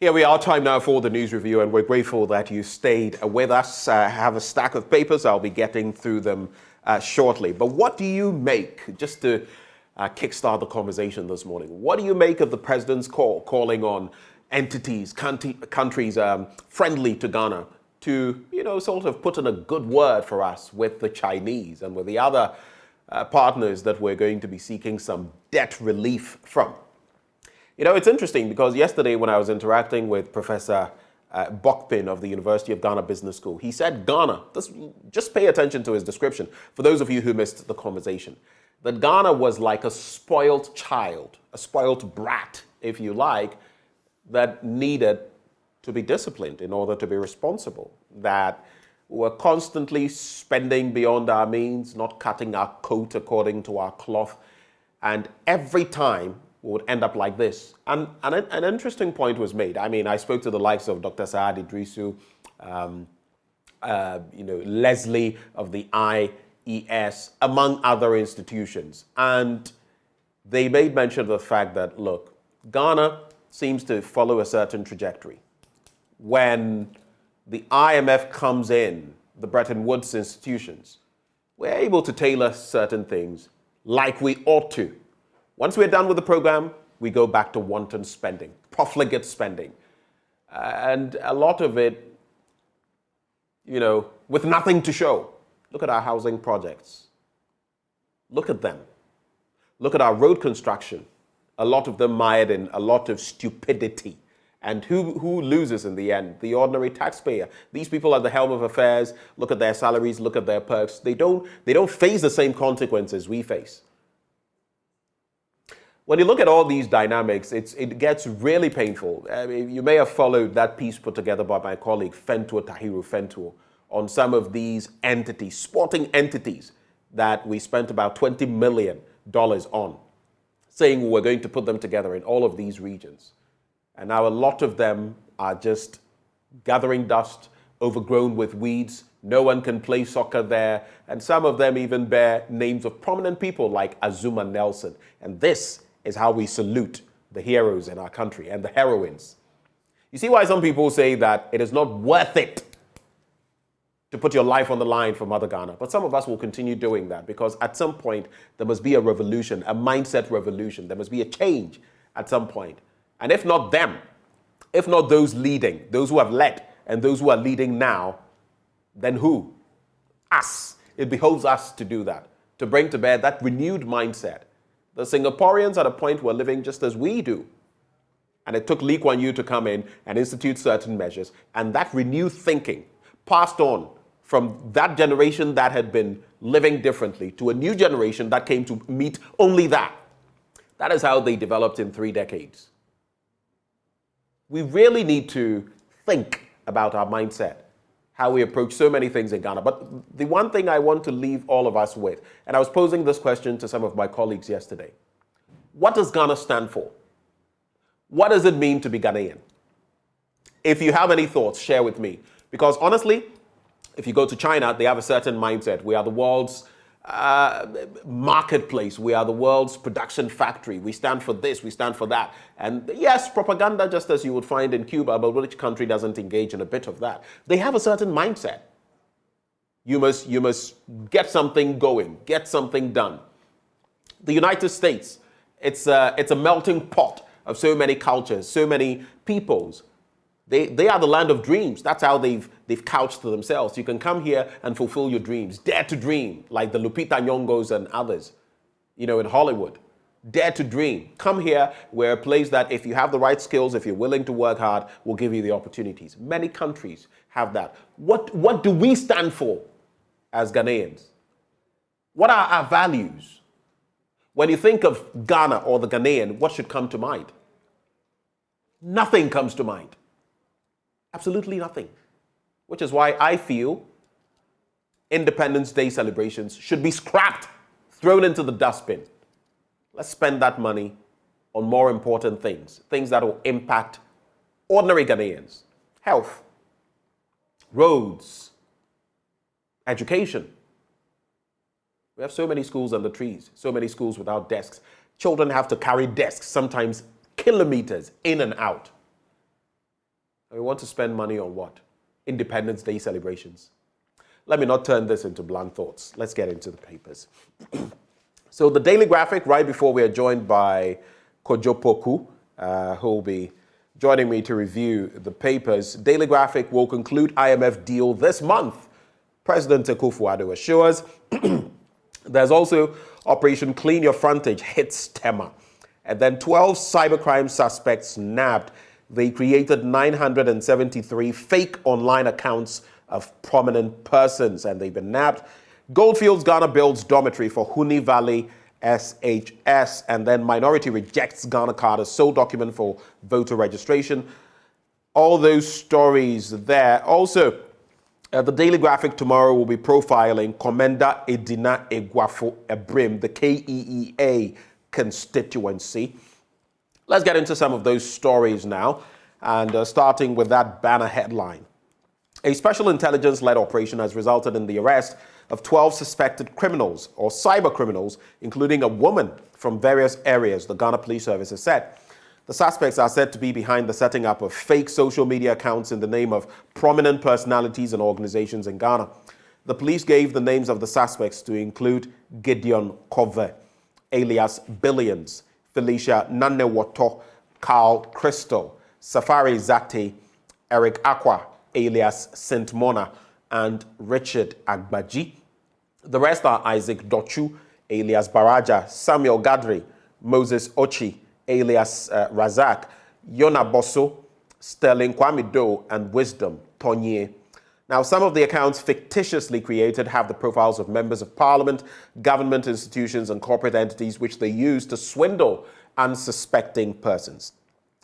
Here we are, time now for the news review, and we're grateful that you stayed with us. I have a stack of papers. I'll be getting through them shortly. But what do you make, just to kickstart the conversation this morning, what do you make of the president's calling on entities, countries friendly to Ghana to, sort of put in a good word for us with the Chinese and with the other partners that we're going to be seeking some debt relief from? It's interesting because yesterday when I was interacting with Professor Bokpin of the University of Ghana Business School, he said Ghana, just pay attention to his description, for those of you who missed the conversation, that Ghana was like a spoiled child, a spoiled brat, if you like, that needed to be disciplined in order to be responsible, that we're constantly spending beyond our means, not cutting our coat according to our cloth, and every time would end up like this. And an interesting point was made. I mean, I spoke to the likes of Dr. Saad Idrisu, Leslie of the IES, among other institutions. And they made mention of the fact that, look, Ghana seems to follow a certain trajectory. When the IMF comes in, the Bretton Woods institutions, we're able to tailor certain things like we ought to. Once we're done with the program, we go back to wanton spending, profligate spending. And a lot of it, with nothing to show. Look at our housing projects. Look at them. Look at our road construction. A lot of them mired in a lot of stupidity. And who loses in the end? The ordinary taxpayer. These people at the helm of affairs, look at their salaries, look at their perks. They don't face the same consequences we face. When you look at all these dynamics, it gets really painful. I mean, you may have followed that piece put together by my colleague Fentuo Tahiru Fentuo on some of these entities, sporting entities that we spent about $20 million on, saying we're going to put them together in all of these regions. And now a lot of them are just gathering dust, overgrown with weeds. No one can play soccer there. And some of them even bear names of prominent people like Azuma Nelson. And this is how we salute the heroes in our country and the heroines. You see why some people say that it is not worth it to put your life on the line for Mother Ghana. But some of us will continue doing that because at some point there must be a revolution, a mindset revolution. There must be a change at some point. And if not them, if not those leading, those who have led and those who are leading now, then who? Us. It behoves us to do that, to bring to bear that renewed mindset. The Singaporeans at a point were living just as we do. And it took Lee Kuan Yew to come in and institute certain measures. And that renewed thinking passed on from that generation that had been living differently to a new generation that came to meet only that. That is how they developed in 3 decades. We really need to think about our mindset, how we approach so many things in Ghana. But the one thing I want to leave all of us with, and I was posing this question to some of my colleagues yesterday. What does Ghana stand for? What does it mean to be Ghanaian? If you have any thoughts, share with me. Because honestly, if you go to China, they have a certain mindset. We are the world's marketplace. We are the world's production factory. We stand for this, we stand for that. And yes, propaganda, just as you would find in Cuba, but which country doesn't engage in a bit of that? They have a certain mindset. You must get something going, get something done. The United States, it's a melting pot of so many cultures, so many peoples. They are the land of dreams. That's how they've couched to themselves. You can come here and fulfill your dreams. Dare to dream, like the Lupita Nyong'os and others, in Hollywood. Dare to dream. Come here. We're a place that if you have the right skills, if you're willing to work hard, will give you the opportunities. Many countries have that. What do we stand for as Ghanaians? What are our values? When you think of Ghana or the Ghanaian, what should come to mind? Nothing comes to mind. Absolutely nothing. Which is why I feel Independence Day celebrations should be scrapped, thrown into the dustbin. Let's spend that money on more important things, things that will impact ordinary Ghanaians. Health, roads, education. We have so many schools under trees, so many schools without desks. Children have to carry desks, sometimes kilometers in and out. We want to spend money on what? Independence Day celebrations. Let me not turn this into blunt thoughts. Let's get into the papers. So the Daily Graphic, right before we are joined by Kojo Poku, who will be joining me to review the papers. Daily Graphic will conclude IMF deal this month. President Akufo-Addo assures. There's also Operation Clean Your Frontage hits Tema. And then 12 cybercrime suspects nabbed. They created 973 fake online accounts of prominent persons, and they've been nabbed. Goldfields Ghana builds dormitory for Huni Valley SHS, and then minority rejects Ghana card as sole document for voter registration. All those stories there. Also, the Daily Graphic tomorrow will be profiling Commander Edina Egwafo Ebrim, the KEEA constituency. Let's get into some of those stories now, and starting with that banner headline. A special intelligence-led operation has resulted in the arrest of 12 suspected criminals or cyber criminals, including a woman from various areas, the Ghana Police Service has said. The suspects are said to be behind the setting up of fake social media accounts in the name of prominent personalities and organizations in Ghana. The police gave the names of the suspects to include Gideon Kove, alias Billions, Felicia Nanewoto, Carl Crystal, Safari Zate, Eric Aqua, alias Saint Mona, and Richard Agbaji. The rest are Isaac Dochu, alias Baraja, Samuel Gadri, Moses Ochi, alias Razak, Yona Bosso, Sterling Kwamido, and Wisdom Tonye. Now, some of the accounts fictitiously created have the profiles of members of parliament, government institutions, and corporate entities which they use to swindle unsuspecting persons.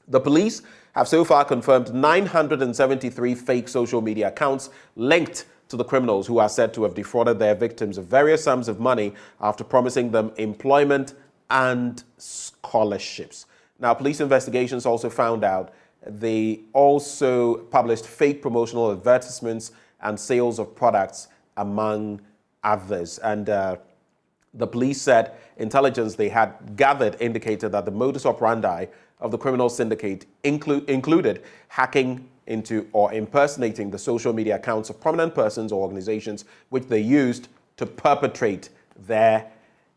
The police have so far confirmed 973 fake social media accounts linked to the criminals who are said to have defrauded their victims of various sums of money after promising them employment and scholarships. Now, police investigations also found out they also published fake promotional advertisements and sales of products, among others. And the police said intelligence they had gathered indicated that the modus operandi of the criminal syndicate included hacking into or impersonating the social media accounts of prominent persons or organizations which they used to perpetrate their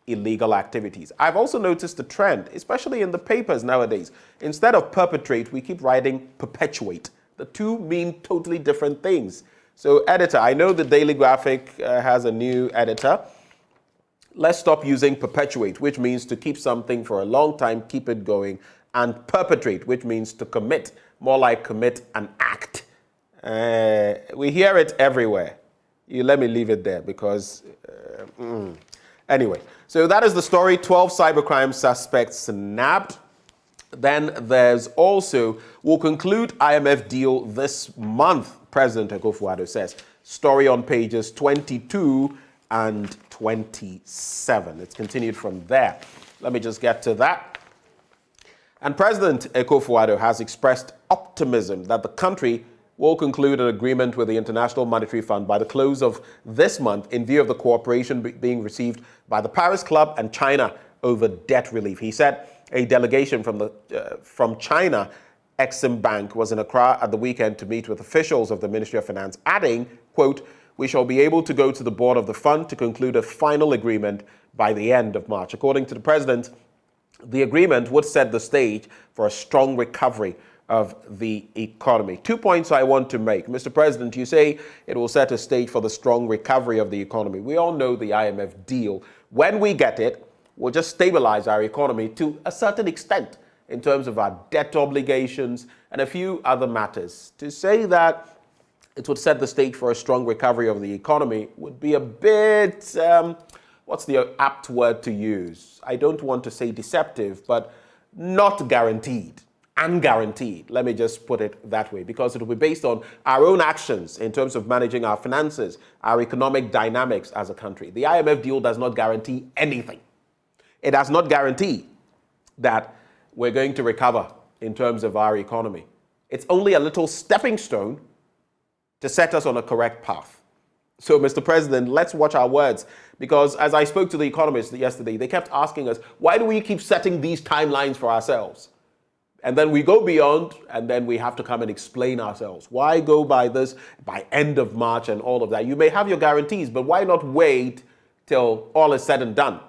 illegal activities. I've also noticed a trend, especially in the papers nowadays. Instead of perpetrate, we keep writing perpetuate. The two mean totally different things. So, editor, I know the Daily Graphic has a new editor. Let's stop using perpetuate, which means to keep something for a long time, keep it going, and perpetrate, which means to commit, more like commit an act. We hear it everywhere. You let me leave it there because, anyway. So that is the story, 12 cybercrime suspects nabbed. Then there's also, we'll conclude IMF deal this month, President Akufo-Addo says. Story on pages 22 and 27. It's continued from there. Let me just get to that. And President Akufo-Addo has expressed optimism that the country will conclude an agreement with the International Monetary Fund by the close of this month in view of the cooperation being received by the Paris Club and China over debt relief. He said a delegation from China, Exim Bank, was in Accra at the weekend to meet with officials of the Ministry of Finance, adding, quote, "We shall be able to go to the board of the fund to conclude a final agreement by the end of March." According to the president, the agreement would set the stage for a strong recovery of the economy. 2 points I want to make. Mr. President, you say it will set a stage for the strong recovery of the economy. We all know the IMF deal. When we get it, we'll just stabilize our economy to a certain extent in terms of our debt obligations and a few other matters. To say that it would set the stage for a strong recovery of the economy would be a bit, what's the apt word to use? I don't want to say deceptive, but not guaranteed. Unguaranteed, let me just put it that way, because it will be based on our own actions in terms of managing our finances, our economic dynamics as a country. The IMF deal does not guarantee anything. It does not guarantee that we're going to recover in terms of our economy. It's only a little stepping stone to set us on a correct path. So, Mr. President, let's watch our words, because as I spoke to the economists yesterday, they kept asking us, why do we keep setting these timelines for ourselves? And then we go beyond, and then we have to come and explain ourselves. Why go by this by end of March and all of that? You may have your guarantees, but why not wait till all is said and done?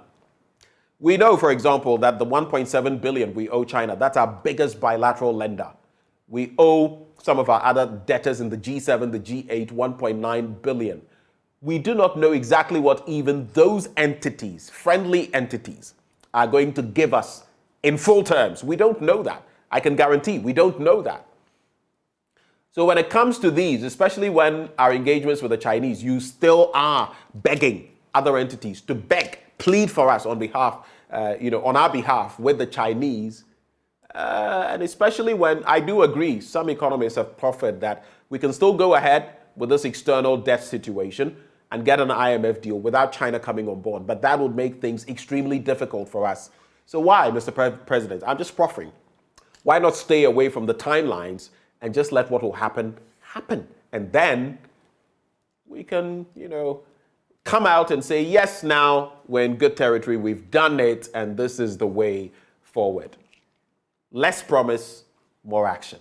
We know, for example, that the 1.7 billion we owe China, that's our biggest bilateral lender. We owe some of our other debtors in the G7, the G8, 1.9 billion. We do not know exactly what even those entities, friendly entities, are going to give us in full terms. We don't know that. I can guarantee we don't know that. So when it comes to these, especially when our engagements with the Chinese, you still are begging other entities to beg, plead for us on behalf, on our behalf with the Chinese. And especially when I do agree, some economists have proffered that we can still go ahead with this external debt situation and get an IMF deal without China coming on board. But that would make things extremely difficult for us. So why, Mr. President? I'm just proffering. Why not stay away from the timelines and just let what will happen, happen? And then we can, come out and say, yes, now we're in good territory, we've done it, and this is the way forward. Less promise, more action.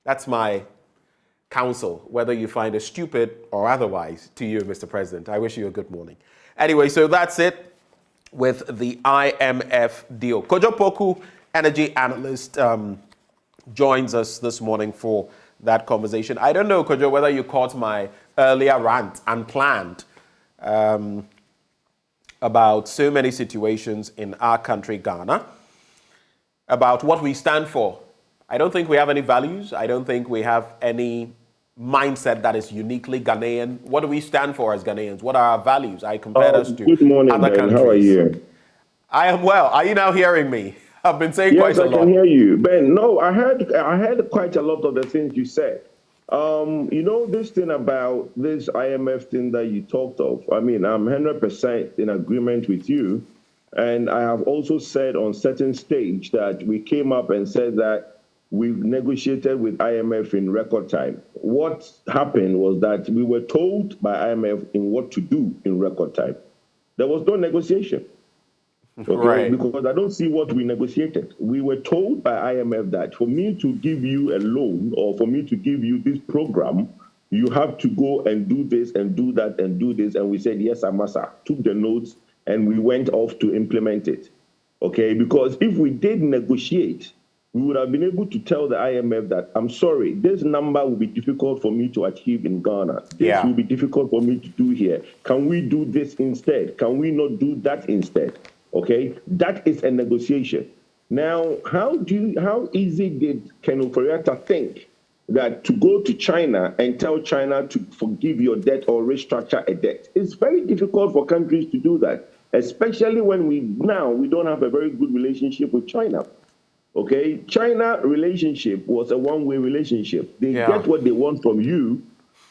That's my counsel, whether you find it stupid or otherwise, to you, Mr. President. I wish you a good morning. Anyway, so that's it with the IMF deal. Kojo Poku, energy analyst, joins us this morning for that conversation. I don't know, Kojo, whether you caught my earlier rant, unplanned, about so many situations in our country, Ghana, about what we stand for. I don't think we have any values. I don't think we have any mindset that is uniquely Ghanaian. What do we stand for as Ghanaians? What are our values? I compared us to good morning, other Ben. countries. How are you? I am well. Are you now hearing me? I've been saying quite a lot. Yes, I can hear you. Ben, no, I heard quite a lot of the things you said. This thing about this IMF thing that you talked of, I mean, I'm 100% in agreement with you. And I have also said on certain stage that we came up and said that we've negotiated with IMF in record time. What happened was that we were told by IMF in what to do in record time. There was no negotiation. Okay, right. Because I don't see what we negotiated. We were told by IMF that for me to give you a loan or for me to give you this program, you have to go and do this and do that and do this. And we said, yes, Amasa, took the notes and we went off to implement it. Okay, because if we did negotiate, we would have been able to tell the IMF that, I'm sorry, this number will be difficult for me to achieve in Ghana. This will be difficult for me to do here. Can we do this instead? Can we not do that instead? Okay, that is a negotiation. Now, how easy did Ken Ofori-Atta think that to go to China and tell China to forgive your debt or restructure a debt? It's very difficult for countries to do that, especially when we don't have a very good relationship with China. Okay, China relationship was a one-way relationship. They get what they want from you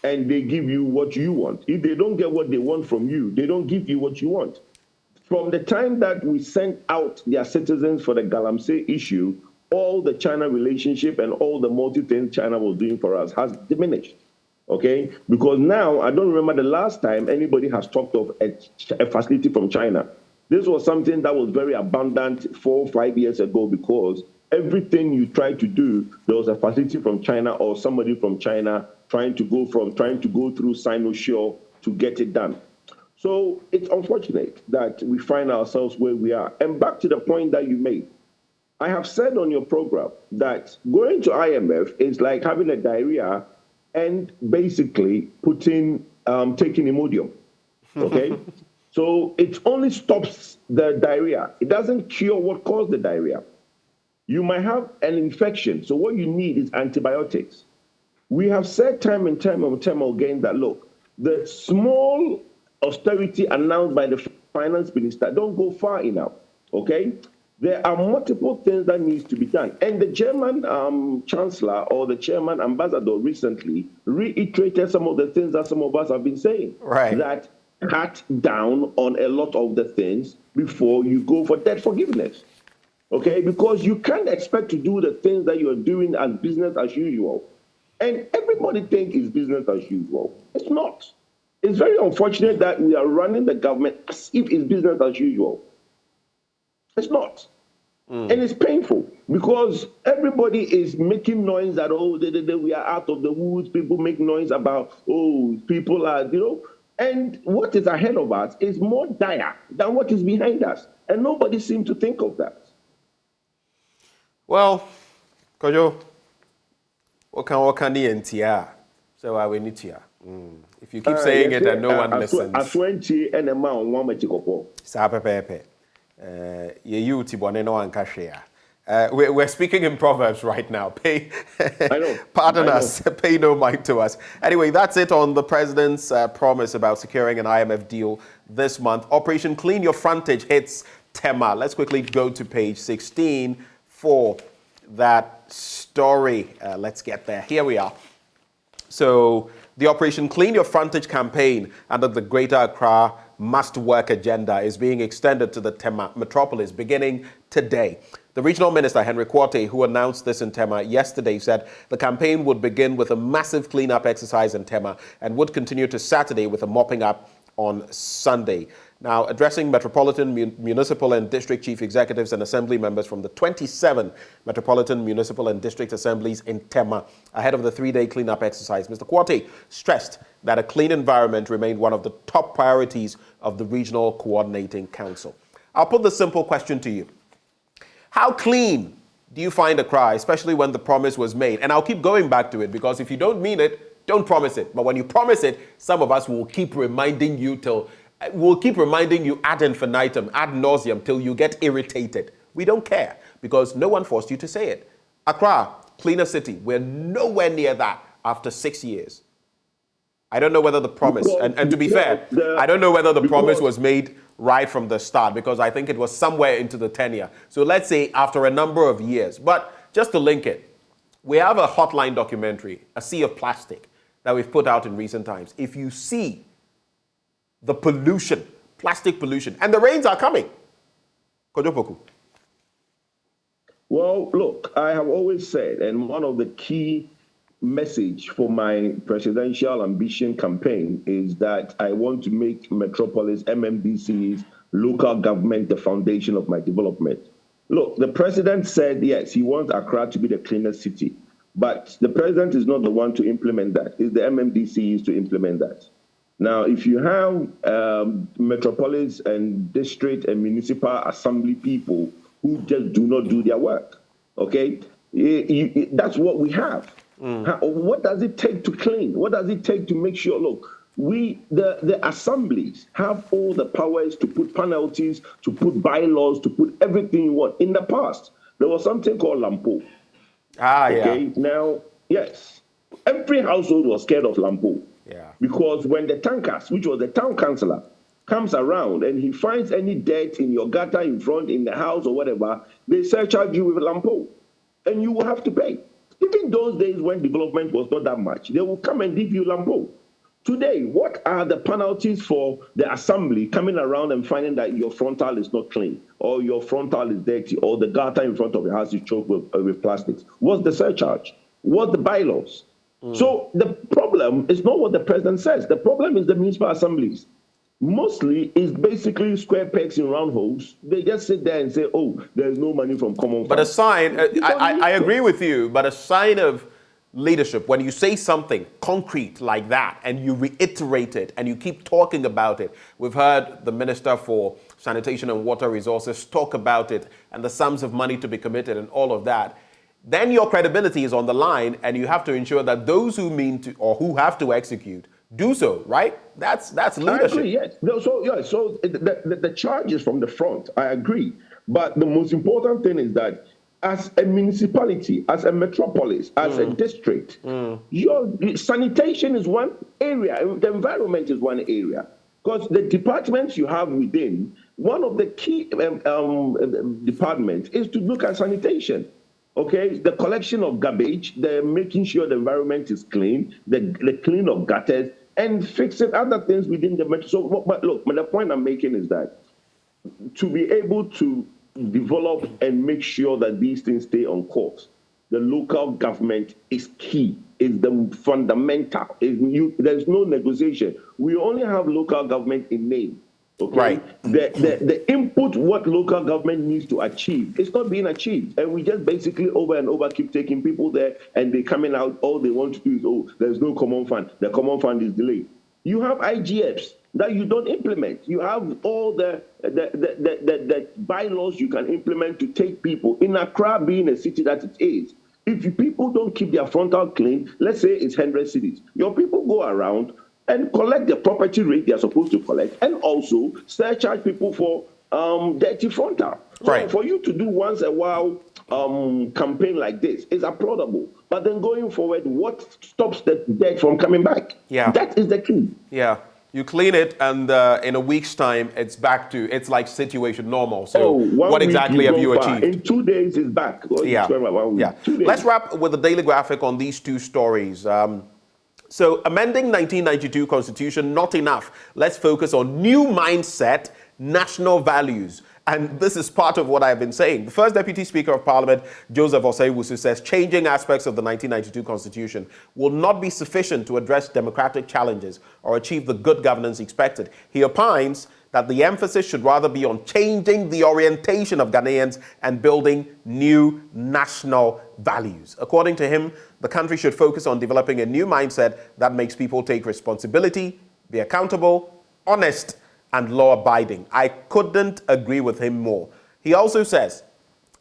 and they give you what you want. If they don't get what they want from you, they don't give you what you want. From the time that we sent out their citizens for the Galamsey issue, all the China relationship and all the multi-things China was doing for us has diminished, okay? Because now, I don't remember the last time anybody has talked of a facility from China. This was something that was very abundant 4 or 5 years ago because everything you tried to do, there was a facility from China or somebody from China trying to go through Sinosure to get it done. So it's unfortunate that we find ourselves where we are. And back to the point that you made, I have said on your program that going to IMF is like having a diarrhea and basically taking Imodium, okay? So it only stops the diarrhea. It doesn't cure what caused the diarrhea. You might have an infection, so what you need is antibiotics. We have said time and time again that, look, the small austerity announced by the finance minister don't go far enough, okay? There are multiple things that needs to be done. And the German chancellor or the chairman ambassador recently reiterated some of the things that some of us have been saying. Right. That cut down on a lot of the things before you go for debt forgiveness, okay? Because you can't expect to do the things that you're doing as business as usual. And everybody thinks it's business as usual. It's not. It's very unfortunate that we are running the government as if it's business as usual. It's not. And it's painful because everybody is making noise that, oh, we are out of the woods. People make noise about, oh, people are, and what is ahead of us is more dire than what is behind us. And nobody seems to think of that. Well, Kojo, what can the NTR? So I will need to. If you keep saying it and no one listens. I 20 and a man on one machikopo. Sapepepe. You tibone no one we're speaking in Proverbs right now. Pardon us. Pay no mind to us. Anyway, that's it on the president's promise about securing an IMF deal this month. Operation Clean Your Frontage hits Tema. Let's quickly go to page 16 for that story. Let's get there. Here we are. So the Operation Clean Your Frontage campaign under the Greater Accra Must Work agenda is being extended to the Tema metropolis beginning today. The regional minister, Henry Quartey, who announced this in Tema yesterday, said the campaign would begin with a massive cleanup exercise in Tema and would continue to Saturday with a mopping up on Sunday. Now, addressing metropolitan, municipal and district chief executives and assembly members from the 27 metropolitan, municipal and district assemblies in Tema ahead of the three-day cleanup exercise, Mr. Quartey stressed that a clean environment remained one of the top priorities of the Regional Coordinating Council. I'll put the simple question to you. How clean do you find Accra, especially when the promise was made? And I'll keep going back to it because if you don't mean it, don't promise it. But when you promise it, some of us will keep reminding you ad infinitum, ad nauseum, till you get irritated. We don't care because no one forced you to say it. Accra, cleaner city. We're nowhere near that after 6 years. I don't know whether the promise, and to be fair, I don't know whether the promise was made right from the start because I think it was somewhere into the tenure. So let's say after a number of years. But just to link it, we have a hotline documentary, A Sea of Plastic, that we've put out in recent times. If you see the pollution, plastic pollution, and the rains are coming. Kojopoku. Well, look, I have always said, and one of the key message for my presidential ambition campaign is that I want to make Metropolis, MMDCs, local government, the foundation of my development. Look, the president said, yes, he wants Accra to be the cleanest city, but the president is not the one to implement that. It's the MMDCs to implement that. Now, if you have Metropolis and district and municipal assembly people who just do not do their work, okay, that's what we have. What does it take to clean? What does it take to make sure, look, the assemblies have all the powers to put penalties, to put bylaws, to put everything you want. In the past, there was something called Lampo. Okay, yeah. Now, yes, every household was scared of Lampo. Yeah. Because when the tankers, which was the town councillor, comes around and he finds any dirt in your gutter in front, in the house or whatever, they surcharge you with Lampo. And you will have to pay. Even those days when development was not that much, they will come and give you Lampo. Today, what are the penalties for the assembly coming around and finding that your frontal is not clean, or your frontal is dirty, or the gutter in front of your house is choked with plastics? What's the surcharge? What's the bylaws? So the problem is not what the president says. The problem is the municipal assemblies. Mostly is basically square pegs in round holes. They just sit there and say, oh, there's no money from common funds. But a sign, I agree with you, but a sign of leadership, when you say something concrete like that and you reiterate it and you keep talking about it. We've heard the Minister for Sanitation and Water Resources talk about it and the sums of money to be committed and all of that. Then your credibility is on the line and you have to ensure that those who mean to or who have to execute do so, right? That's leadership. I agree, yes. So the charge is from the front. I agree. But the most important thing is that as a municipality, as a metropolis, as a district, your sanitation is one area, the environment is one area. Because the departments you have within, one of the key departments is to look at sanitation. Okay, the collection of garbage, the making sure the environment is clean, the clean of gutters, and fixing other things within the metro. So, but look, the point I'm making is that to be able to develop and make sure that these things stay on course, the local government is key, is the fundamental. There's no negotiation. We only have local government in name. Okay, Right. the input, what local government needs to achieve, it's not being achieved, and we just basically over and over keep taking people there, and they coming out. All they want to do is, oh, there's no common fund. The common fund is delayed. You have IGFs that you don't implement. You have all the bylaws you can implement to take people. In Accra being a city that it is, if people don't keep their frontal clean, let's say it's 100 cities, your people go around and collect the property rate they are supposed to collect, and also surcharge people for dirty frontal. So Right. for you to do once a while campaign like this is applaudable. But then going forward, what stops the debt from coming back? Yeah. That is the key. Yeah. You clean it, and in a week's time, it's like situation normal. So, what exactly have you achieved? In 2 days, it's back. Yeah. Yeah. Let's wrap with the Daily Graphic on these two stories. So, amending 1992 Constitution, not enough. Let's focus on new mindset, national values. And this is part of what I've been saying. The first Deputy Speaker of Parliament, Joseph Osei-Wusu, says changing aspects of the 1992 Constitution will not be sufficient to address democratic challenges or achieve the good governance expected. He opines that the emphasis should rather be on changing the orientation of Ghanaians and building new national values. According to him, the country should focus on developing a new mindset that makes people take responsibility, be accountable, honest, and law-abiding. I couldn't agree with him more. He also says,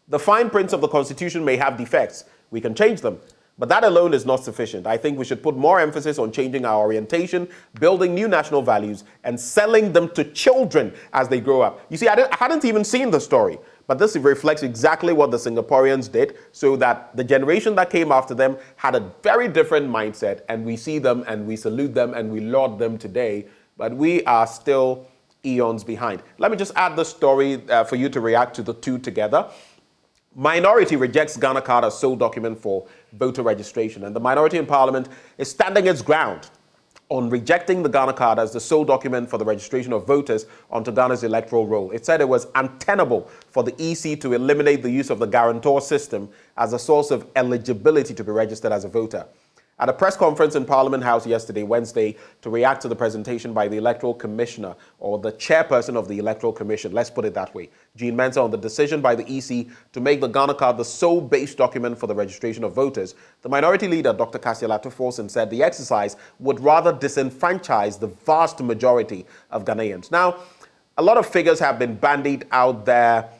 the fine print of the Constitution may have defects. We can change them. But that alone is not sufficient. I think we should put more emphasis on changing our orientation, building new national values, and selling them to children as they grow up. You see, I hadn't even seen the story, but this reflects exactly what the Singaporeans did, so that the generation that came after them had a very different mindset, and we see them and we salute them and we laud them today, but we are still eons behind. Let me just add this story for you to react to the two together. Minority rejects Ghana card as sole document for voter registration, and the minority in Parliament is standing its ground on rejecting the Ghana card as the sole document for the registration of voters onto Ghana's electoral roll. It said it was untenable for the EC to eliminate the use of the guarantor system as a source of eligibility to be registered as a voter. At a press conference in Parliament House yesterday, Wednesday, to react to the presentation by the Electoral Commissioner, or the chairperson of the Electoral Commission, let's put it that way, Jean Mensah, on the decision by the EC to make the Ghana card the sole base document for the registration of voters, the minority leader, Dr. Kassiala Tuforsen, said the exercise would rather disenfranchise the vast majority of Ghanaians. Now, a lot of figures have been bandied out there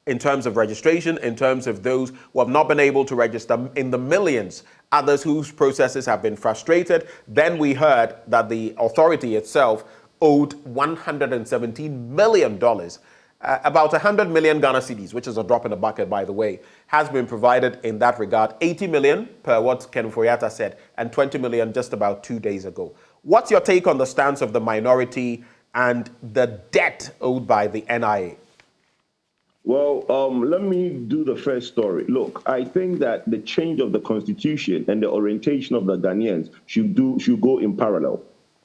in terms of registration, in terms of those who have not been able to register, in the millions, others whose processes have been frustrated. Then we heard that the authority itself owed $117 million. About 100 million Ghana cedis, which is a drop in the bucket, by the way, has been provided in that regard. 80 million, per what Ken Foyata said, and 20 million just about 2 days ago. What's your take on the stance of the minority and the debt owed by the NIA? Well, let me do the first story. Look, I think that the change of the Constitution and the orientation of the Ghanaians should go in parallel.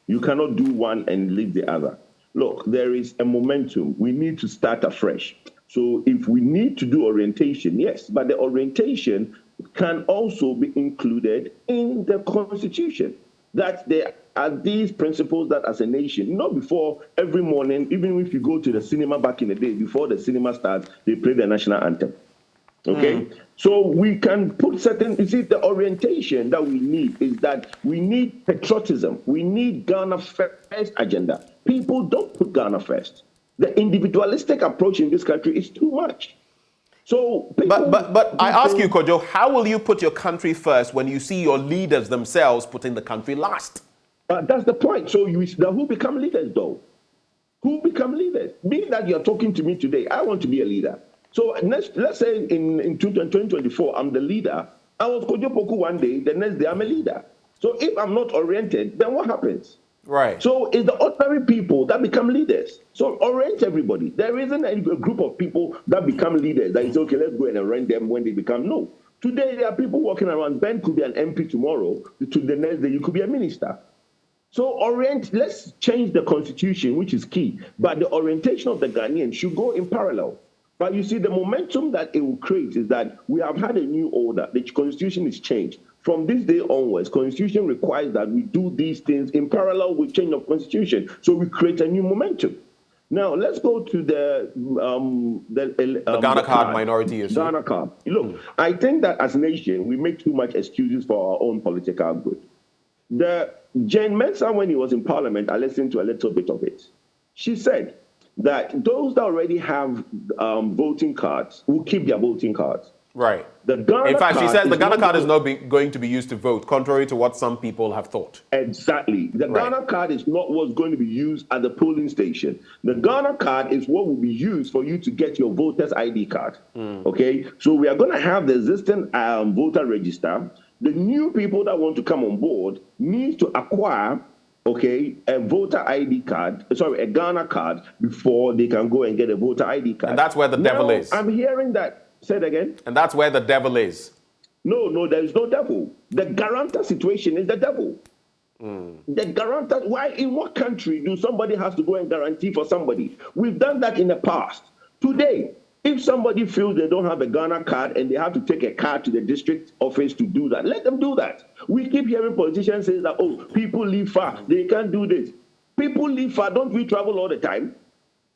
You cannot do one and leave the other. Look, there is a momentum. We need to start afresh. So if we need to do orientation, yes, but the orientation can also be included in the Constitution. That there are these principles that as a nation, not before every morning, even if you go to the cinema back in the day, before the cinema starts, they play the national anthem. Okay? So we can put certain, you see, the orientation that we need is that we need patriotism. We need Ghana first agenda. People don't put Ghana first. The individualistic approach in this country is too much. So, but I ask you, Kojo, how will you put your country first when you see your leaders themselves putting the country last? That's the point. So who become leaders, though? Who become leaders? Being that you're talking to me today, I want to be a leader. So let's say in 2024, I'm the leader. I was Kojo Poku one day, the next day I'm a leader. So if I'm not oriented, then what happens? Right. So it's the ordinary people that become leaders. So orient everybody. There isn't a group of people that become leaders that is okay, let's go and orient them when they become. No. Today there are people walking around. Ben could be an MP tomorrow. To the next day you could be a minister. So let's change the Constitution, which is key. But the orientation of the Ghanaians should go in parallel. But you see, the momentum that it will create is that we have had a new order. The Constitution is changed. From this day onwards, Constitution requires that we do these things in parallel with change of Constitution. So we create a new momentum. Now, let's go to the Ghana card minority issue. Ghana card. Look, I think that as a nation, we make too much excuses for our own political good. Jane Mensah, when he was in Parliament, I listened to a little bit of it. She said that those that already have voting cards will keep their voting cards. Right. In fact, she says the Ghana card is not going to be used to vote, contrary to what some people have thought. Exactly. The Ghana card is not what's going to be used at the polling station. The Ghana card is what will be used for you to get your voter's ID card. Okay? So we are going to have the existing voter register. The new people that want to come on board need to acquire, okay, a voter ID card, a Ghana card, before they can go and get a voter ID card. And that's where the devil is. I'm hearing that. Say it again. And that's where the devil is. No, there is no devil. The guarantor situation is the devil. The guarantor, why, in what country do somebody have to go and guarantee for somebody? We've done that in the past. Today, if somebody feels they don't have a Ghana card and they have to take a card to the district office to do that, let them do that. We keep hearing politicians say that, oh, people live far, they can't do this. People live far, don't we travel all the time?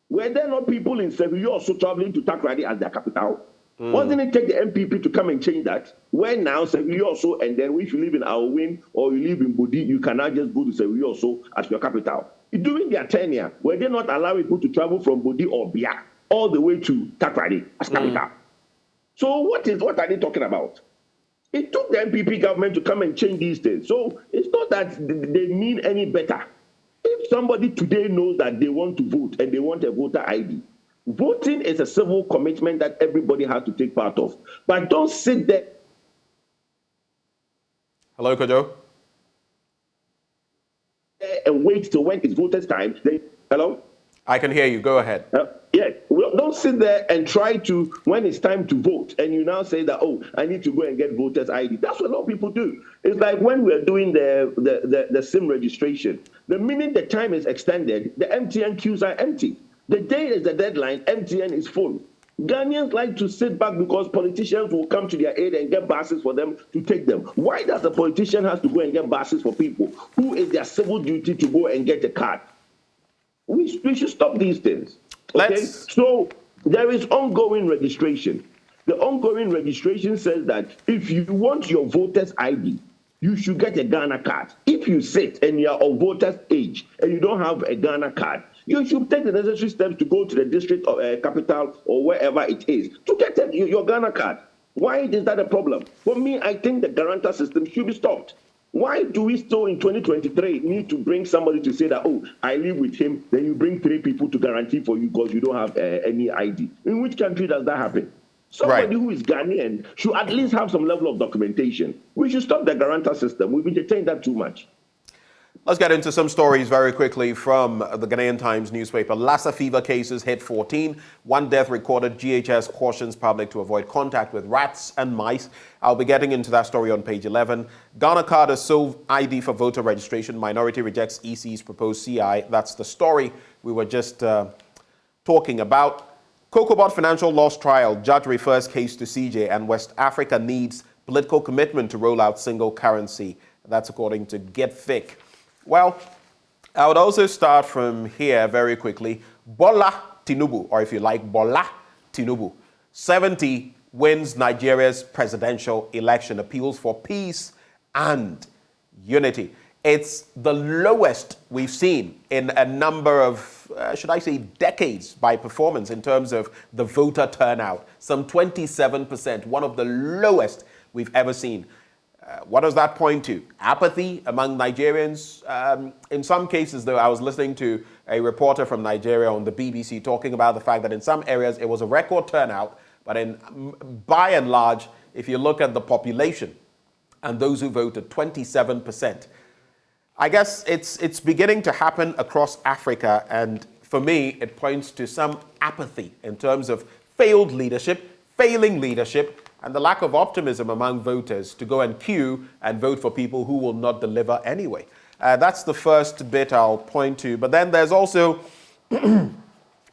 Were there not people in Sevier also traveling to Takrady as their capital? Wasn't it take the MPP to come and change that? Where now Sevier also, and then if you live in Awin or you live in Bodi, you cannot just go to Sevier also as your capital. During their tenure, were they not allowing people to travel from Bodi or Bia all the way to Takrady as capital? So what are they talking about? It took the MPP government to come and change these things. So it's not that they mean any better. If somebody today knows that they want to vote and they want a voter ID, voting is a civil commitment that everybody has to take part of. But don't sit there. Hello, Kojo. And wait till when it's voters' time. Hello? I can hear you. Go ahead. Yeah. Well, don't sit there and try to, when it's time to vote, and you now say that, oh, I need to go and get voters' ID. That's what a lot of people do. It's like when we're doing the SIM registration. The minute the time is extended, the MTN queues are empty. The day is the deadline, MTN is full. Ghanaians like to sit back because politicians will come to their aid and get buses for them to take them. Why does the politician have to go and get buses for people who is their civil duty to go and get a card? We should stop these things. Okay? So there is ongoing registration. The ongoing registration says that if you want your voter's ID, you should get a Ghana card. If you sit and you are of voter's age and you don't have a Ghana card, you should take the necessary steps to go to the district or capital or wherever it is to get your Ghana card. Why is that a problem? For me, I think the guarantor system should be stopped. Why do we still in 2023 need to bring somebody to say that, oh, I live with him, then you bring 3 people to guarantee for you because you don't have any ID? In which country does that happen? Somebody who is Ghanaian should at least have some level of documentation. We should stop the guarantor system. We've entertained that too much. Let's get into some stories very quickly from the Ghanaian Times newspaper. Lassa fever cases hit 14. 1 death recorded. GHS cautions public to avoid contact with rats and mice. I'll be getting into that story on page 11. Ghana card as sole ID for voter registration. Minority rejects EC's proposed CI. That's the story we were just talking about. Cocobot financial loss trial. Judge refers case to CJ, and West Africa needs political commitment to roll out single currency. That's according to Get Thick. Well, I would also start from here very quickly. Bola Tinubu, or if you like, Bola Tinubu, 70, wins Nigeria's presidential election, appeals for peace and unity. It's the lowest we've seen in a number of, should I say, decades by performance in terms of the voter turnout. Some 27%, one of the lowest we've ever seen. What does that point to? Apathy among Nigerians? In some cases, though, I was listening to a reporter from Nigeria on the BBC talking about the fact that in some areas it was a record turnout, but by and large, if you look at the population and those who voted, 27%. I guess it's beginning to happen across Africa, and for me, it points to some apathy in terms of failed leadership, failing leadership, and the lack of optimism among voters to go and queue and vote for people who will not deliver anyway. That's the first bit I'll point to. But then there's also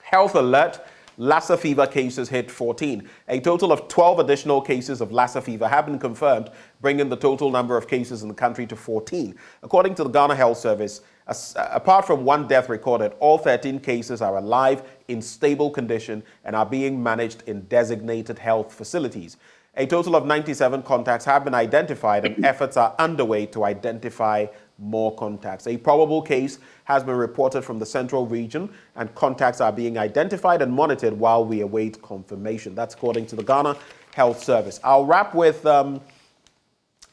health alert. Lassa fever cases hit 14. A total of 12 additional cases of Lassa fever have been confirmed, bringing the total number of cases in the country to 14. According to the Ghana Health Service, apart from one death recorded, all 13 cases are alive, in stable condition, and are being managed in designated health facilities. A total of 97 contacts have been identified, and efforts are underway to identify more contacts. A probable case has been reported from the central region, and contacts are being identified and monitored while we await confirmation. That's according to the Ghana Health Service. I'll wrap with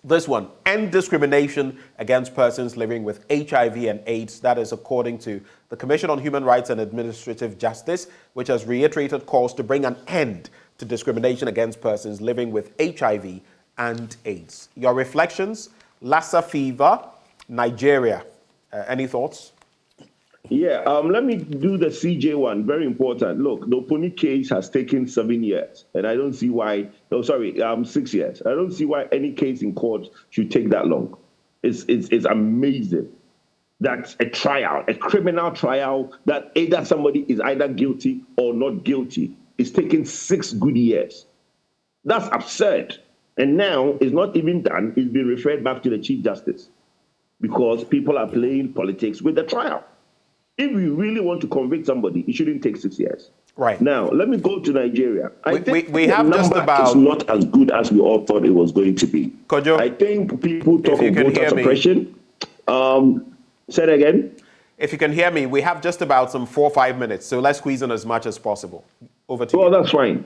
this one. End discrimination against persons living with HIV and AIDS. That is according to the Commission on Human Rights and Administrative Justice, which has reiterated calls to bring an end to discrimination against persons living with HIV and AIDS. Your reflections, Lassa fever, Nigeria. Any thoughts? Yeah, let me do the CJ one. Very important. Look, the Oponi case has taken 7 years, and I don't see why. Oh, sorry, 6 years. I don't see why any case in court should take that long. It's amazing. That's a trial, a criminal trial that either somebody is either guilty or not guilty. It's taken 6 good years. That's absurd. And now it's not even done. It's been referred back to the Chief Justice because people are playing politics with the trial. If we really want to convict somebody, it shouldn't take 6 years. Right. Now, let me go to Nigeria. I think we have the just number about... is not as good as we all thought it was going to be. Kojo, I think people talk of voter suppression. Say it again. If you can hear me, we have just about some 4 or 5 minutes, so let's squeeze in as much as possible. Over to you. Well, that's fine.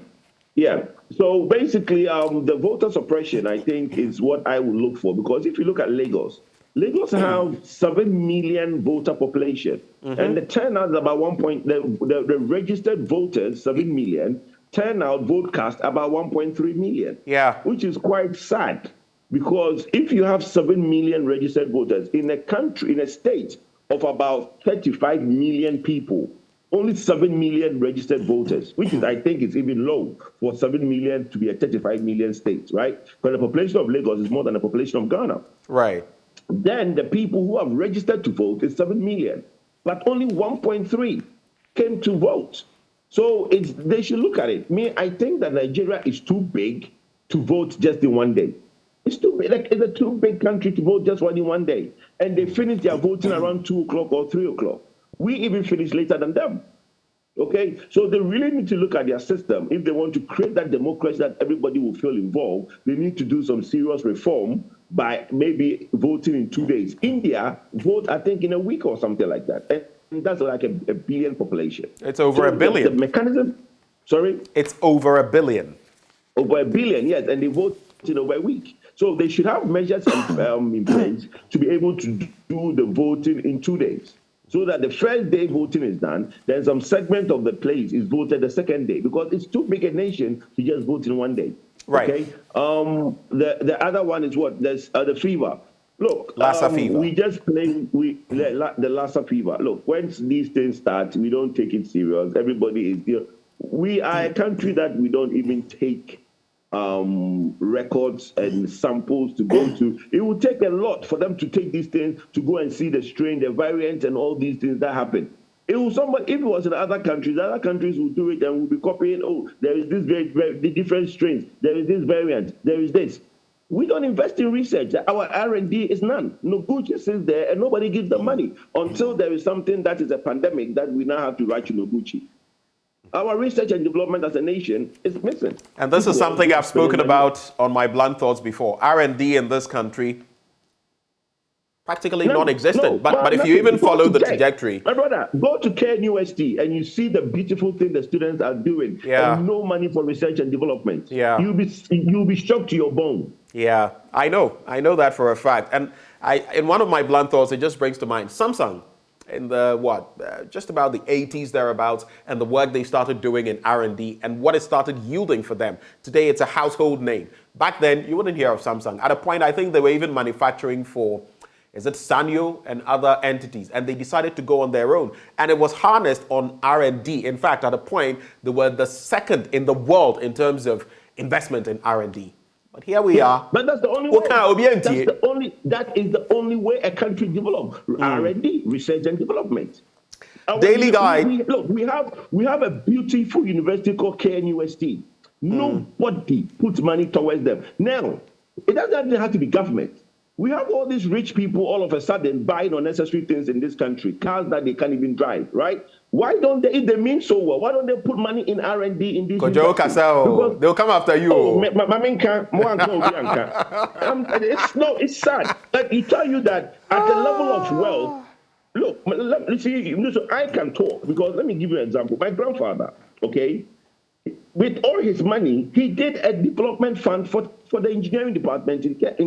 Yeah. So basically, the voter suppression, I think, is what I would look for. Because if you look at Lagos, Lagos have 7 million voter population. And the turnout is about 1 point, the registered voters, 7 million, turnout, vote cast, about 1.3 million. Yeah. Which is quite sad. Because if you have 7 million registered voters in a country, in a state of about 35 million people, only 7 million registered voters, which is, I think, is even low for 7 million to be a 35 million state, right? Because the population of Lagos is more than the population of Ghana. Right. Then the people who have registered to vote is 7 million, but only 1.3 came to vote. So they should look at it. I think that Nigeria is too big to vote just in one day. It's too big. Like, it's a too big country to vote just in one day. And they finish their voting around 2 o'clock or 3 o'clock. We even finish later than them. Okay? So they really need to look at their system. If they want to create that democracy that everybody will feel involved, they need to do some serious reform by maybe voting in 2 days. India vote, I think, in a week or something like that. And that's like a billion population. It's over a billion. The mechanism, sorry? It's over a billion. Over a billion, yes. And they vote in over a week. So they should have measures in place to be able to do the voting in 2 days. So that the first day voting is done, then some segment of the place is voted the second day, because it's too big a nation to just vote in 1 day. Right. Okay. The other one is what? There's the fever. Look, Lassa fever. We just playing the Lassa fever. Look, once these things start, we don't take it serious. Everybody is we are a country that we don't even take records and samples to go to. It would take a lot for them to take these things to go and see the strain, the variant, and all these things that happen. If it was in other countries would do it and would be copying. Oh, there is this very different strains. There is this variant. There is this. We don't invest in research. Our R&D is none. Noguchi sits there and nobody gives them money until there is something that is a pandemic that we now have to write to Noguchi. Our research and development as a nation is missing. And this is something I've spoken about on my Blunt Thoughts before. R&D in this country, practically non-existent. But if you even follow the trajectory. My brother, go to KNUST and you see the beautiful thing the students are doing. Yeah. And no money for research and development. Yeah. You'll be shocked to your bone. Yeah, I know that for a fact. And in one of my Blunt Thoughts, it just brings to mind Samsung. In the, just about the 80s thereabouts, and the work they started doing in R&D and what it started yielding for them. Today, it's a household name. Back then, you wouldn't hear of Samsung. At a point, I think they were even manufacturing for, is it Sanyo and other entities, and they decided to go on their own. And it was harnessed on R&D. In fact, at a point, they were the second in the world in terms of investment in R&D. But here we are. But that's the only way. That is the only way a country develops. R&D, research and development. Daily Guide. Look, we have a beautiful university called KNUST. Nobody puts money towards them. Now, it doesn't have to be government. We have all these rich people all of a sudden buying unnecessary things in this country, cars that they can't even drive, right? Why don't they, if they mean so well, why don't they put money in R&D in these universities? They'll come after you. It's sad. Like, it tell you that at the level of wealth, look, let me see, so I can talk, because let me give you an example. My grandfather, okay, with all his money, he did a development fund for the engineering department in Tech.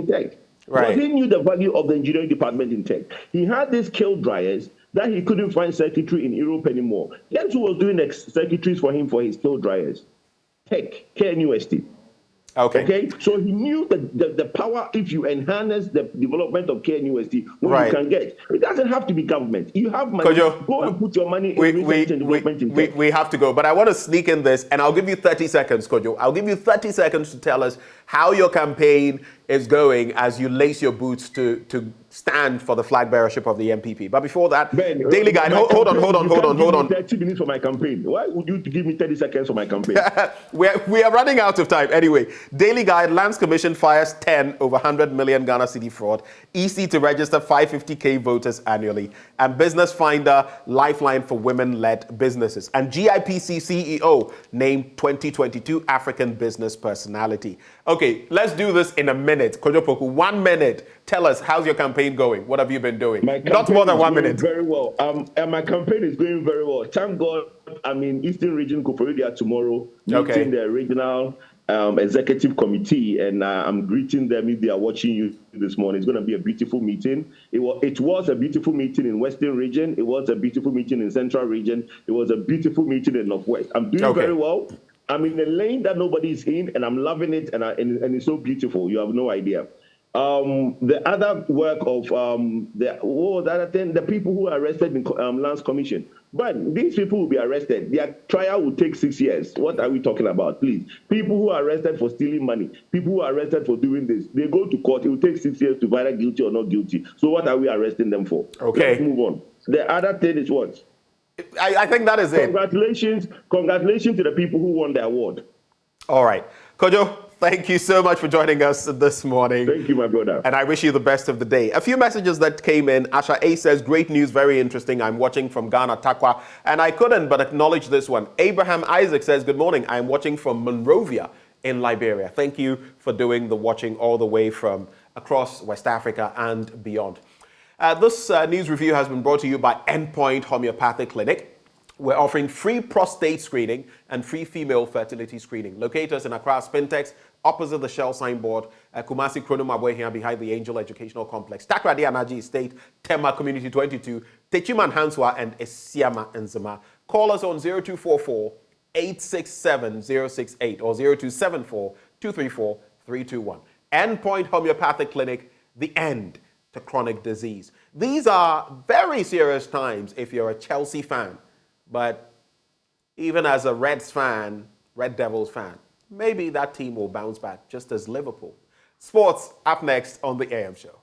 Right. Because he knew the value of the engineering department in Tech. He had these kiln dryers that he couldn't find circuitry in Europe anymore. Guess who was doing the circuitries for him for his kiln dryers? Tech, KNUST. Okay. So he knew the power if you enhance the development of KNUST, what you can get. It doesn't have to be government. You have money. Go and put your money in research and development in tech. We have to go, but I want to sneak in this, and I'll give you 30 seconds, Kojo. I'll give you 30 seconds to tell us how your campaign is going as you lace your boots to stand for the flag bearership of the MPP. But before that, Ben, Daily Guide, hold on. 30 minutes for my campaign. Why would you give me 30 seconds for my campaign? we are running out of time. Anyway, Daily Guide, Lands Commission fires 10 over 100 million Ghana cedi fraud. EC to register 550K voters annually. And Business Finder, lifeline for women-led businesses. And GIPC CEO named 2022 African Business Personality. Okay, let's do this in a minute. Kojo Poku, 1 minute. Tell us, how's your campaign going? What have you been doing? Not more than 1 minute. Very well. And my campaign is going very well. Thank God I'm in Eastern Region Koforidua tomorrow, meeting the regional executive committee, and I'm greeting them if they are watching you this morning. It's going to be a beautiful meeting. It was a beautiful meeting in Western Region. It was a beautiful meeting in Central Region. It was a beautiful meeting in Northwest. I'm doing very well. I'm in a lane that nobody's in, and I'm loving it, and it's so beautiful. You have no idea. The other work of the other thing, the people who are arrested in Lands Commission. But these people will be arrested. Their trial will take 6 years. What are we talking about, please? People who are arrested for stealing money, people who are arrested for doing this, they go to court. It will take 6 years to find out guilty or not guilty. So what are we arresting them for? Okay. Let's move on. The other thing is what? I think that is Congratulations to the people who won the award. All right. Kojo, thank you so much for joining us this morning. Thank you, my brother. And I wish you the best of the day. A few messages that came in. Asha A says, great news, very interesting. I'm watching from Ghana, Takwa. And I couldn't but acknowledge this one. Abraham Isaac says, good morning. I'm watching from Monrovia in Liberia. Thank you for doing the watching all the way from across West Africa and beyond. This news review has been brought to you by Endpoint Homeopathic Clinic. We're offering free prostate screening and free female fertility screening. Locate us in Accra Spintex, opposite the Shell signboard, Kumasi Kronomabwe here behind the Angel Educational Complex, Takrady Anaji Estate, Tema Community 22, Techiman Hanswa and Esiama Nzema. Call us on 0244 867 068 or 0274 234 321. Endpoint Homeopathic Clinic, the end to chronic disease. These are very serious times if you're a Chelsea fan. But even as a Reds fan, Red Devils fan, maybe that team will bounce back just as Liverpool. Sports up next on the AM show.